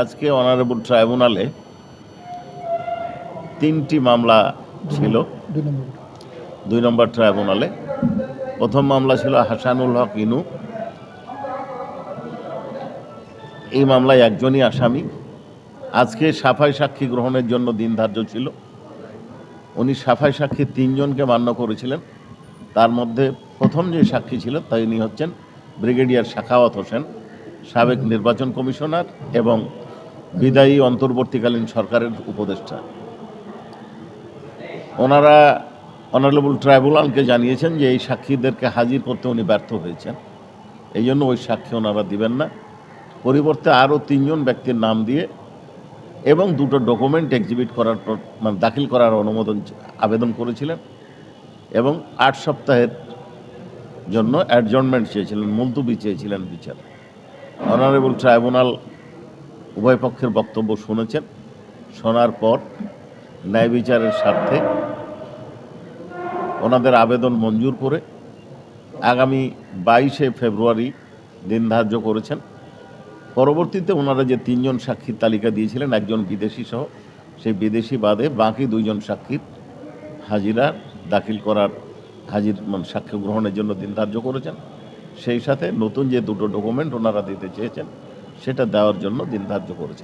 আজকে অনারেবল ট্রাইব্যুনালে 3টি মামলা ছিল। 2 নম্বর ট্রাইব্যুনালে প্রথম মামলা ছিল হাসানুল হক ইনু। এই মামলায় একজনই আসামি। আজকে সাফাই সাক্ষী গ্রহণের জন্য দিন ধার্য ছিল। উনি সাফাই সাক্ষী 3 জনকে মান্য করেছিলেন। তার মধ্যে প্রথম যে সাক্ষী ছিল তিনি হচ্ছেন ব্রিগেডিয়ার সাখাওয়াত হোসেন, সাবেক নির্বাচন কমিশনার এবং বিদায়ী অন্তর্বর্তীকালীন সরকারের উপদেষ্টা। ওনারা অনারেবল ট্রাইব্যুনালকে জানিয়েছেন যে এই সাক্ষীদেরকে হাজির করতে উনি ব্যর্থ হয়েছেন, এই জন্য ওই সাক্ষী ওনারা দিবেন না। পরিবর্তে আরও 3 জন ব্যক্তির নাম দিয়ে এবং 2টো ডকুমেন্ট এক্সিবিট করার মানে দাখিল করার আবেদন করেছিলেন এবং 8 সপ্তাহের জন্য অ্যাডজর্নমেন্ট চেয়েছিলেন, মুলতবি চেয়েছিলেন বিচার। অনারেবল ট্রাইব্যুনাল উভয় পক্ষের বক্তব্য শুনেছেন। শোনার পর ন্যায় বিচারের স্বার্থে ওনাদের আবেদন মঞ্জুর করে আগামী 22শে ফেব্রুয়ারি দিন ধার্য করেছেন। পরবর্তীতে ওনারা যে 3 জন সাক্ষীর তালিকা দিয়েছিলেন, একজন বিদেশি সহ, সেই বিদেশি বাদে বাকি 2 জন সাক্ষীর হাজিরা দাখিল করার মানে সাক্ষ্য গ্রহণের জন্য দিন ধার্য করেছেন। সেই সাথে নতুন যে 2টো ডকুমেন্ট ওনারা দিতে চেয়েছেন সেটা দেওয়ার জন্য দিন ধার্য করেছেন।